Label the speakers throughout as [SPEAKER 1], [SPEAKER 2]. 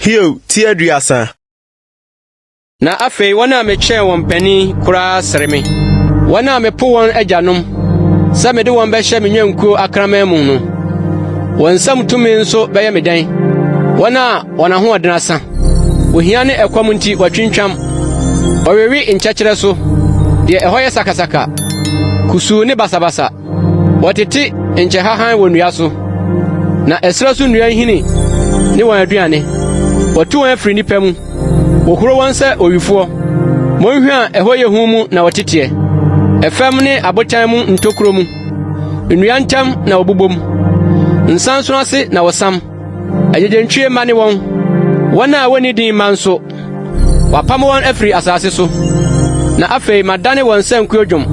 [SPEAKER 1] Hio tia duasa.
[SPEAKER 2] Na afei wana meche won pani kura sereme. Wana mepo won agyanom. Sa mede won be hye menwankuo akraman mu no. Won sam tumi nso be ye medan. Wana ho odenasa. Ohia ne ekwam nti watwintwam. Owewi nkyekere so. De ehoye sakasaka. Kusu ne basabasa. Watete nchehahan wonua so. Na esra so nua hini ne won aduane. Watu won afri nipa mu. Wokuro won se owifo. Monhwe a ehoye hu mu na watete. Efam ne abotan mu ntokuro mu. Nnua ntam na obubom. Nsanso ase na wosam. Agyegyentwie ma ne won. Wana woni din manso. Wapam won afri asase so. Na afei madane won sanku odwom.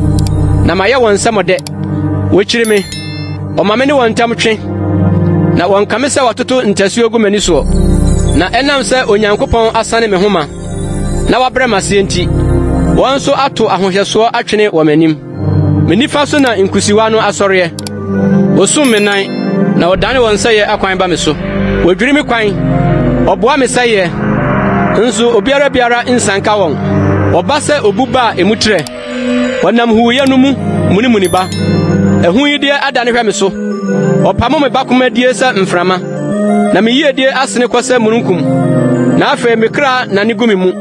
[SPEAKER 2] Na maye won samode. Wokyiri me. Omame ne won tam twe. Na won kamesa watoto ntasuo gu mani so. Na enam se Onyankopɔn asane me homa. Na wabrema se enti. Won so ato ahohyeso atwene wo manim. Menifa so na nkusiwa no asɔre. Osum me nan na odane won sɛ yɛ akwan ba me so. Wodwiri me kwan. Oboa me sɛ yɛ. Nso obiara nsanka won. Oba sɛ obuba emutre. Wonam huye no mu muni ba. Ehu yide adane hwɛ me so. Opamo me bakoma die sɛ mframa. Na me yiedie asene kɔsɛ mununkum. Na afei me kra na ne gumi mu.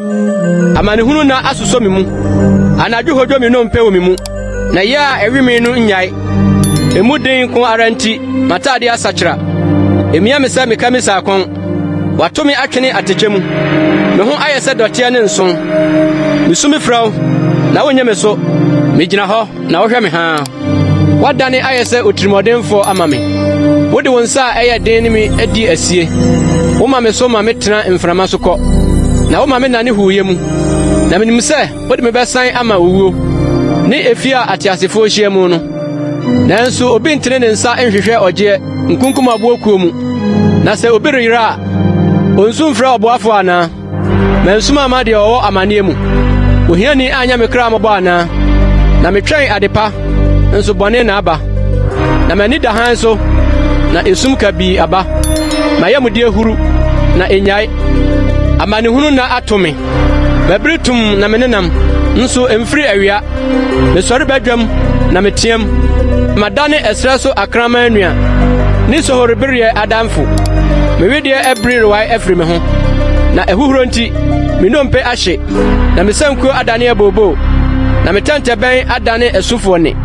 [SPEAKER 2] Amanehunu na asuso me mu. Anadwo hodwo me no mpe wo me mu. Na ya ewi me no nyai. Emu den ko aranti matade asakira. Emia me sɛ me kamisa akon. Wato me atwene atekye mu. Me ho ayɛ sɛ dɔte ne nson. Me sumi fraw na wonye me so. Me gyina hɔ na wohwɛ me ha. Wadane ayɛ sɛ otirimɔdenfo ama me. Wode won sa ɛyɛ den ne me adi asie. Woma me so ma me tena mframa so kɔ. Na woma me nane huye mu. Na menim sɛ wode me bɛsan ama owuo. Ne efia atiasefo hyia mu no. Nanso obi ntene ne nsa nhwehwɛ ɔgye nkunkum abokuo mu. Na sɛ obi reyira onsu mfra oboafo ana. Mansuma ama de ɔwɔ amane mu. Ohiani anya me kra mɔbɔ ana. Na metwɛn adepa nso bɔne na aba. Na mani da han so na esum ka bi aba. Mayamudi ehuru na enyai. Amanehunu na atome. Babritum na menenam nso emfiri awia. Mesɔre badwam na metiam. Madane esra so akraman nua. Ni sohorebere adamfo. Mewedie ebri rewai afri me ho. Na ehuhuro nti me nompe ahye. Na mesankuo adane abobo. Na metante ben adane esufo ne.